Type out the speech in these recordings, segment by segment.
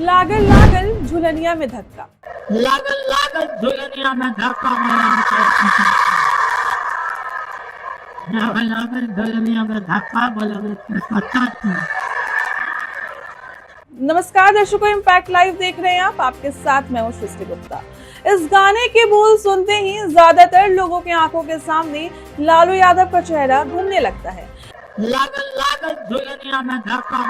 लागल लागल झुलनिया में धक्का। लागल लागल झुलनिया में धक्का लागल झुलनिया में धक्का बोला। नमस्कार दर्शकों, इम्पैक्ट लाइव देख रहे हैं आप। आपके साथ मैं हूं सृष्टि गुप्ता। इस गाने के बोल सुनते ही ज्यादातर लोगों की आंखों के सामने लालू यादव का चेहरा घूमने लगता है। लागल लागल झुलनिया में धक्का।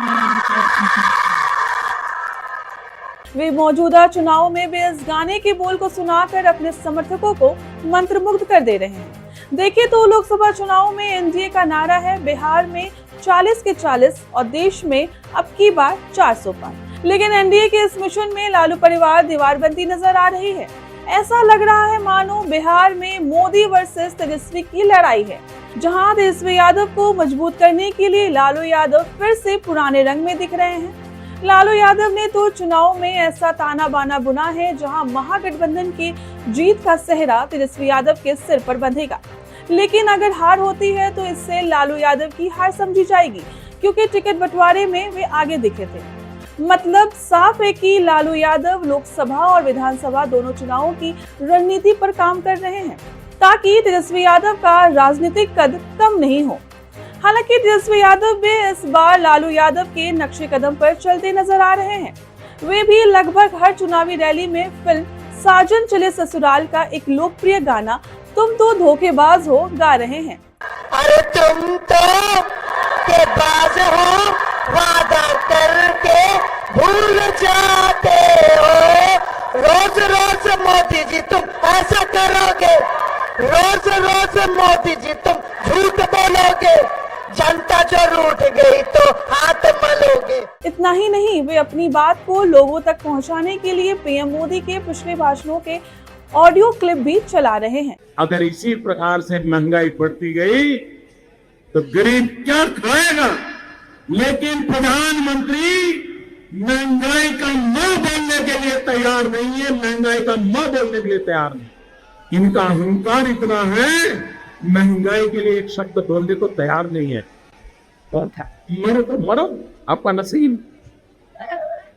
वे मौजूदा चुनाव में भी इस गाने के बोल को सुनाकर अपने समर्थकों को मंत्रमुग्ध कर दे रहे हैं। देखिए तो लोकसभा चुनाव में एनडीए का नारा है बिहार में 40 के 40 और देश में अब की बार 400 पार। लेकिन एनडीए के इस मिशन में लालू परिवार दीवारबंदी नजर आ रही है। ऐसा लग रहा है मानो बिहार में मोदी वर्सेस तेजस्वी की लड़ाई है, जहां तेजस्वी यादव को मजबूत करने के लिए लालू यादव फिर से पुराने रंग में दिख रहे हैं। लालू यादव ने तो चुनाव में ऐसा ताना बाना बुना है जहां महागठबंधन की जीत का सेहरा तेजस्वी यादव के सिर पर बंधेगा। लेकिन अगर हार होती है तो इससे लालू यादव की हार समझी जाएगी, क्योंकि टिकट बंटवारे में वे आगे दिखे थे। मतलब साफ है कि लालू यादव लोकसभा और विधानसभा दोनों चुनावों की रणनीति पर काम कर रहे हैं, ताकि तेजस्वी यादव का राजनीतिक कद कम नहीं हो। हालांकि तेजस्वी यादव भी इस बार लालू यादव के नक्शे कदम पर चलते नजर आ रहे हैं। वे भी लगभग हर चुनावी रैली में फिल्म साजन चले ससुराल का एक लोकप्रिय गाना तुम तो धोखेबाज हो गा रहे हैं। अरे तुम तो के बाज हो, वादा करके भूल जाते हो। रोज रोज मोदी जी तुम ऐसा करोगे, रोज रोज मोदी जी तुम झूठ बोलोगे, जनता जो रूठ गई तो हाथ मलोगे। इतना ही नहीं, वे अपनी बात को लोगों तक पहुंचाने के लिए पीएम मोदी के पिछले भाषणों के ऑडियो क्लिप भी चला रहे हैं। अगर इसी प्रकार से महंगाई बढ़ती गई तो गरीब क्या खाएगा? लेकिन प्रधानमंत्री महंगाई का न बोलने के लिए तैयार नहीं है, महंगाई का न बोलने के लिए तैयार नहीं। इनका अहंकार इतना है, महंगाई के लिए एक शब्द बोलने को तैयार नहीं है। मरो तो मरो, आपका नसीब।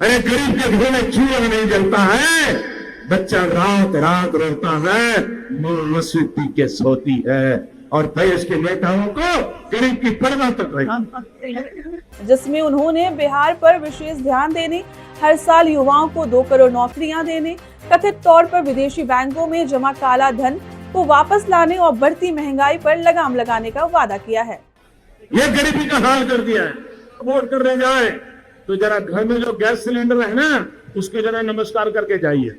अरे गरीब के घर में चूल्हा नहीं जलता है, बच्चा रात रात रोता है, मौसी पी के सोती है, और देश के नेताओं को गरीब की परवाह तक नहीं। जिसमें उन्होंने बिहार पर विशेष ध्यान देने, हर साल युवाओं को 2 करोड़ नौकरियां देने, कथित तौर पर विदेशी बैंकों में जमा काला धन को वापस लाने और बढ़ती महंगाई पर लगाम लगाने का वादा किया है। ये गरीबी का हाल कर दिया है। वोट करने जाए तो जरा घर में जो गैस सिलेंडर है ना, उसके जरा नमस्कार करके जाइए।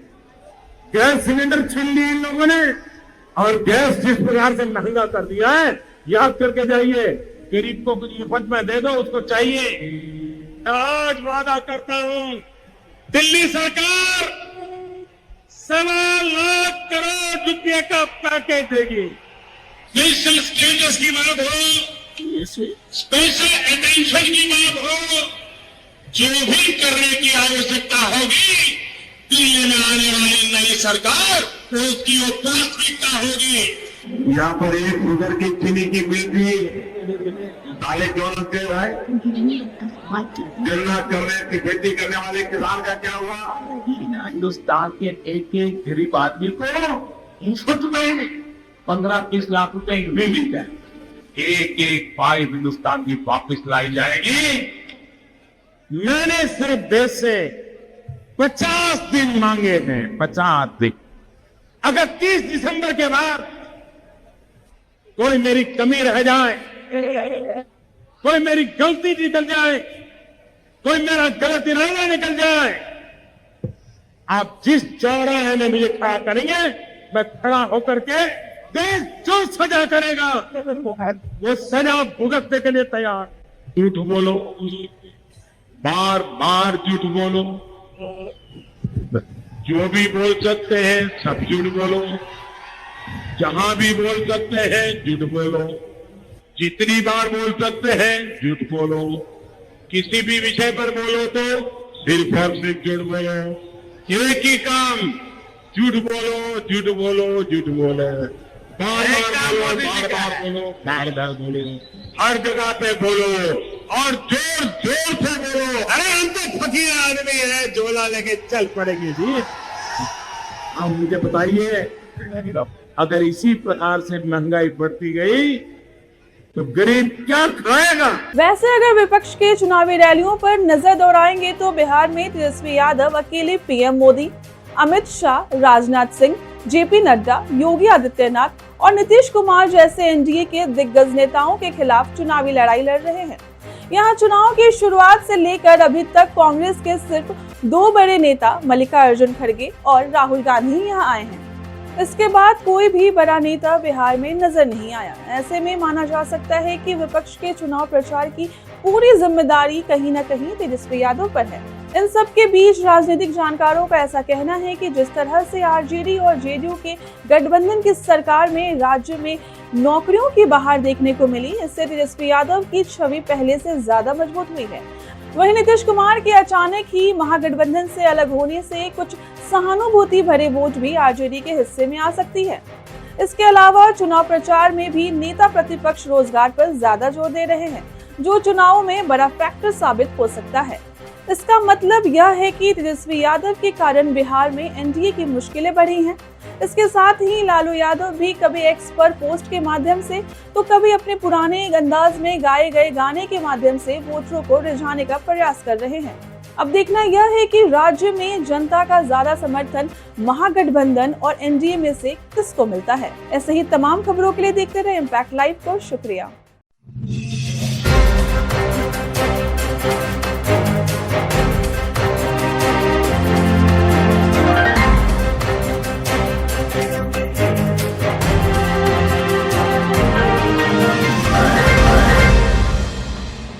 गैस सिलेंडर छीन ली इन लोगों ने, और गैस जिस प्रकार से महंगा कर दिया है, याद करके जाइए। गरीब को कुछ मुफ्त में दे दो, उसको चाहिए। आज वादा करता हूं, दिल्ली सरकार 1.25 लाख करोड़ रुपए का पैकेज देगी। स्पेशल स्टेटस की बात हो, स्पेशल अटेंशन की बात हो, जो भी करने की आवश्यकता होगी दिल्ली में आने वाली नई सरकार तो उसकी वो प्राथमिकता होगी। यहाँ पर एक उधर की चीनी की मिल थी, काले क्यों लगते भाई? गन्ना करने की खेती करने वाले किसान का क्या हुआ? हिंदुस्तान के एक एक गरीब आदमी को मुफ्त में 15-20 लाख रुपए भी मिलते हैं। एक एक पाई हिंदुस्तान की वापस लाई जाएगी। मैंने सिर्फ देश से 50 दिन मांगे हैं, 50 दिन। अगर 30 दिसंबर के बाद कोई मेरी कमी रह जाए, कोई मेरी गलती निकल जाए, कोई मेरा गलत इरादा निकल जाए, आप जिस चौराहे में मुझे खड़ा करेंगे, मैं खड़ा होकर के देश जो सजा करेगा वो सजा भुगतने के लिए तैयार। झूठ बोलो, बार बार झूठ बोलो, जो भी बोल सकते हैं सब झूठ बोलो, जहां भी बोल सकते हैं झूठ बोलो, जितनी बार बोल सकते हैं झूठ बोलो, किसी भी विषय पर बोलो तो सिर्फ और सिर्फ झूठ बोलो। एक ही काम, झूठ बोलो, झूठ बोलो, झूठ बोलो, बार बार बोलो, बार बार बोलो, बार बार बोलो, हर जगह पे बोलो। और जोर जोर से बोलो, अरे हम तो फकीर आदमी है, झोला लेके चल पड़ेंगे जी। अब मुझे बताइए, अगर इसी प्रकार से महंगाई बढ़ती गई तो गरीब क्या खाएगा? वैसे अगर विपक्ष के चुनावी रैलियों पर नजर दौड़ाएंगे तो बिहार में तेजस्वी यादव अकेले पीएम मोदी, अमित शाह, राजनाथ सिंह, जेपी नड्डा, योगी आदित्यनाथ और नीतीश कुमार जैसे एनडीए के दिग्गज नेताओं के खिलाफ चुनावी लड़ाई लड़ रहे हैं। यहाँ चुनाव की शुरुआत से लेकर अभी तक कांग्रेस के सिर्फ 2 बड़े नेता मल्लिकार्जुन खड़गे और राहुल गांधी यहाँ आए हैं। इसके बाद कोई भी बड़ा नेता बिहार में नजर नहीं आया। ऐसे में माना जा सकता है कि विपक्ष के चुनाव प्रचार की पूरी जिम्मेदारी कहीं न कहीं तेजस्वी यादव पर है। इन सब के बीच राजनीतिक जानकारों का ऐसा कहना है कि जिस तरह से आरजेडी और जेडीयू के गठबंधन की सरकार में राज्य में नौकरियों की बहार देखने को मिली, इससे तेजस्वी यादव की छवि पहले से ज्यादा मजबूत हुई है। वहीं नीतीश कुमार के अचानक ही महागठबंधन से अलग होने से कुछ सहानुभूति भरे वोट भी आरजेडी के हिस्से में आ सकती है। इसके अलावा चुनाव प्रचार में भी नेता प्रतिपक्ष रोजगार पर ज्यादा जोर दे रहे हैं, जो चुनाव में बड़ा फैक्टर साबित हो सकता है। इसका मतलब यह है कि तेजस्वी यादव के कारण बिहार में एनडीए की मुश्किलें बढ़ी हैं। इसके साथ ही लालू यादव भी कभी एक्स पर पोस्ट के माध्यम से तो कभी अपने पुराने अंदाज में गाए गए गाने के माध्यम से वोटरों को रिझाने का प्रयास कर रहे हैं। अब देखना यह है कि राज्य में जनता का ज्यादा समर्थन महागठबंधन और एनडीए में से किसको मिलता है। ऐसे ही तमाम खबरों के लिए देखते रहे इम्पैक्ट लाइव को। शुक्रिया।